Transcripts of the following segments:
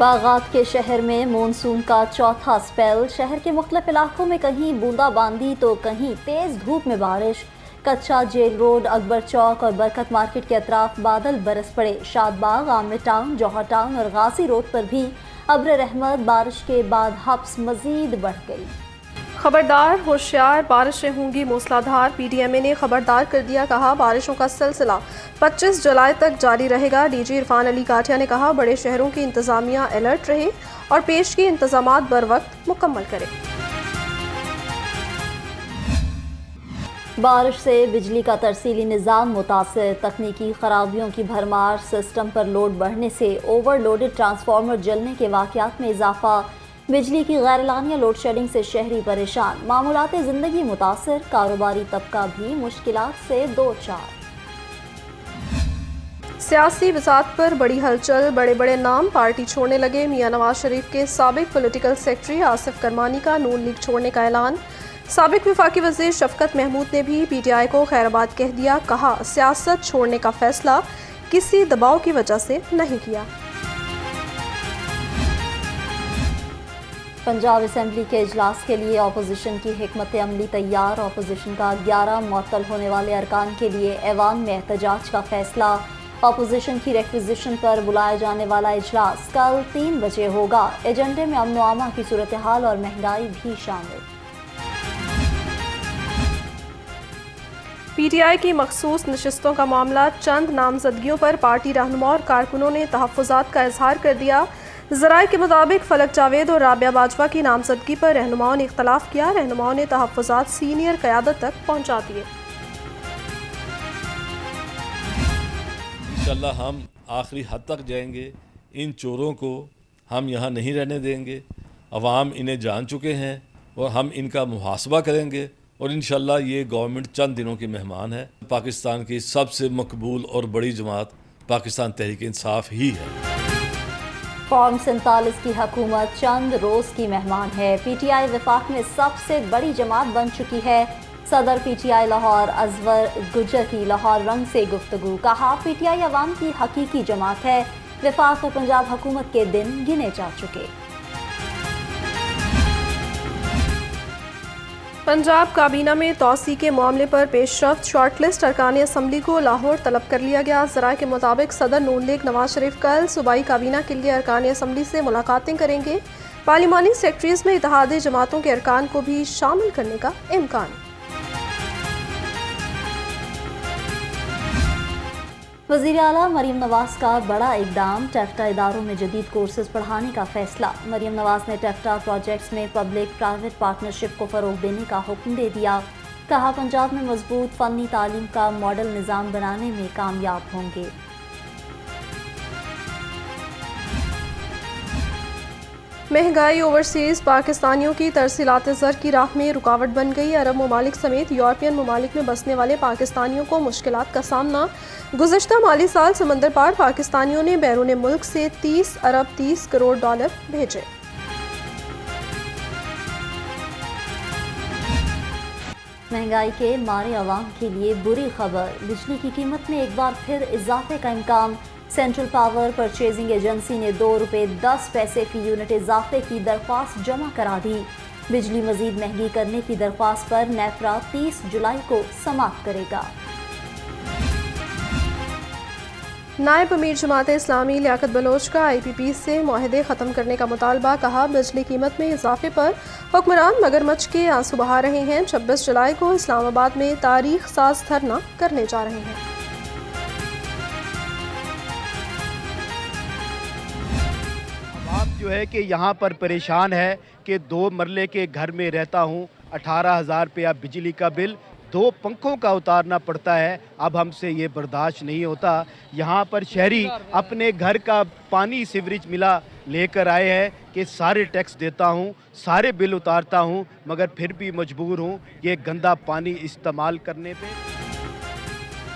باغات کے شہر میں مونسون کا چوتھا سپیل، شہر کے مختلف علاقوں میں کہیں بوندا باندی تو کہیں تیز دھوپ میں بارش۔ کچا جیل روڈ، اکبر چوک اور برکت مارکیٹ کے اطراف بادل برس پڑے۔ شاد باغ، عامر ٹاؤن، جوہر ٹاؤن اور غازی روڈ پر بھی ابر رحمت بارش کے بعد ہپس مزید بڑھ گئی۔ خبردار، ہوشیار، بارشیں ہوں گی موسلا دھار۔ پی ڈی ایم اے نے خبردار کر دیا، کہا بارشوں کا سلسلہ 25 جولائی تک جاری رہے گا۔ ڈی جی عرفان علی کاٹھیا نے کہا بڑے شہروں کی انتظامیہ الرٹ رہے اور پیشگی انتظامات بروقت مکمل کرے۔ بارش سے بجلی کا ترسیلی نظام متاثر، تکنیکی خرابیوں کی بھرمار، سسٹم پر لوڈ بڑھنے سے اوور لوڈڈ ٹرانسفارمر جلنے کے واقعات میں اضافہ۔ بجلی کی غیر اعلانیہ لوڈ شیڈنگ سے شہری پریشان، معمولات زندگی متاثر، کاروباری طبقہ بھی مشکلات سے دوچار۔ سیاسی بساط پر بڑی ہلچل، بڑے بڑے نام پارٹی چھوڑنے لگے۔ میاں نواز شریف کے سابق پولیٹیکل سیکرٹری آصف کرمانی کا نون لیگ چھوڑنے کا اعلان۔ سابق وفاقی وزیر شفقت محمود نے بھی پی ٹی آئی کو خیرآباد کہہ دیا، کہا سیاست چھوڑنے کا فیصلہ کسی دباؤ کی وجہ سے نہیں کیا۔ پنجاب اسمبلی کے اجلاس کے لیے اپوزیشن کی حکمت عملی تیار، اپوزیشن کا 11 معطل ہونے والے ارکان کے لیے ایوان میں احتجاج کا فیصلہ۔ اپوزیشن کی ریکویزیشن پر بلائے جانے والا اجلاس کل 3 بجے ہوگا۔ ایجنڈے میں امن و امان کی صورتحال اور مہنگائی بھی شامل۔ پی ٹی آئی کی مخصوص نشستوں کا معاملہ، چند نامزدگیوں پر پارٹی رہنما اور کارکنوں نے تحفظات کا اظہار کر دیا۔ ذرائع کے مطابق فلک جاوید اور رابعہ باجوہ کی نامزدگی پر رہنماؤں نے اختلاف کیا۔ رہنماؤں نے تحفظات سینئر قیادت تک پہنچا دیے۔ انشاءاللہ ہم آخری حد تک جائیں گے، ان چوروں کو ہم یہاں نہیں رہنے دیں گے۔ عوام انہیں جان چکے ہیں اور ہم ان کا محاسبہ کریں گے، اور انشاءاللہ یہ گورنمنٹ چند دنوں کی مہمان ہے۔ پاکستان کی سب سے مقبول اور بڑی جماعت پاکستان تحریک انصاف ہی ہے۔ فارم 47 کی حکومت چند روز کی مہمان ہے۔ پی ٹی آئی وفاق میں سب سے بڑی جماعت بن چکی ہے۔ صدر پی ٹی آئی لاہور ازور گجر کی لاہور رنگ سے گفتگو، کہا پی ٹی آئی عوام کی حقیقی جماعت ہے، وفاق اور پنجاب حکومت کے دن گنے جا چکے۔ پنجاب کابینہ میں توسیع کے معاملے پر پیش رفت، شارٹ لسٹ ارکان اسمبلی کو لاہور طلب کر لیا گیا۔ ذرائع کے مطابق صدر نون لیگ نواز شریف کل صوبائی کابینہ کے لیے ارکان اسمبلی سے ملاقاتیں کریں گے۔ پارلیمانی سیکرٹریز میں اتحادی جماعتوں کے ارکان کو بھی شامل کرنے کا امکان۔ وزیر اعلیٰ مریم نواز کا بڑا اقدام، ٹیفٹا اداروں میں جدید کورسز پڑھانے کا فیصلہ۔ مریم نواز نے ٹیفٹا پروجیکٹس میں پبلک پرائیویٹ پارٹنرشپ کو فروغ دینے کا حکم دے دیا، کہا پنجاب میں مضبوط فنی تعلیم کا ماڈل نظام بنانے میں کامیاب ہوں گے۔ مہنگائی اوورسیز پاکستانیوں کی ترسیلات زر کی راہ میں رکاوٹ بن گئی۔ عرب ممالک سمیت یورپین ممالک میں بسنے والے پاکستانیوں کو مشکلات کا سامنا۔ گزشتہ مالی سال سمندر پار پاکستانیوں نے بیرون ملک سے 30 ارب 30 کروڑ ڈالر بھیجے۔ مہنگائی کے مارے عوام کے لیے بری خبر، بجلی کی قیمت میں ایک بار پھر اضافے کا امکان۔ سینٹرل پاور پرچیزنگ ایجنسی نے ₹2.10 فی یونٹ اضافے کی درخواست جمع کرا دی۔ بجلی مزید مہنگی کرنے کی درخواست پر نیپرا 30 جولائی کو سماعت کرے گا۔ نائب امیر جماعت اسلامی لیاقت بلوچ کا آئی پی پی سے معاہدے ختم کرنے کا مطالبہ، کہا بجلی قیمت میں اضافے پر حکمران مگرمچھ کے آنسو بہا رہے ہیں۔ 26 جولائی کو اسلام آباد میں تاریخ ساز دھرنا کرنے جا رہے ہیں۔ جو ہے کہ یہاں پر پریشان ہے کہ 2 مرلے کے گھر میں رہتا ہوں، 18,000 روپیہ بجلی کا بل، 2 پنکھوں کا اتارنا پڑتا ہے۔ اب ہم سے یہ برداشت نہیں ہوتا۔ یہاں پر شہری اپنے گھر کا پانی سیوریج ملا لے کر آئے ہیں کہ سارے ٹیکس دیتا ہوں، سارے بل اتارتا ہوں، مگر پھر بھی مجبور ہوں یہ گندا پانی استعمال کرنے پہ۔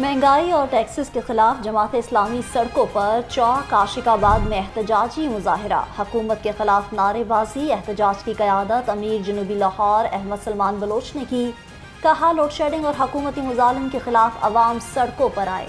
مہنگائی اور ٹیکسز کے خلاف جماعت اسلامی سڑکوں پر چوک عاشق آباد میں احتجاجی مظاہرہ، حکومت کے خلاف نعرے بازی۔ احتجاج کی قیادت امیر جنوبی لاہور احمد سلمان بلوچ نے کی، کہا لوڈ شیڈنگ اور حکومتی مظالم کے خلاف عوام سڑکوں پر آئے۔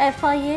FIA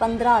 15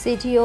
CTO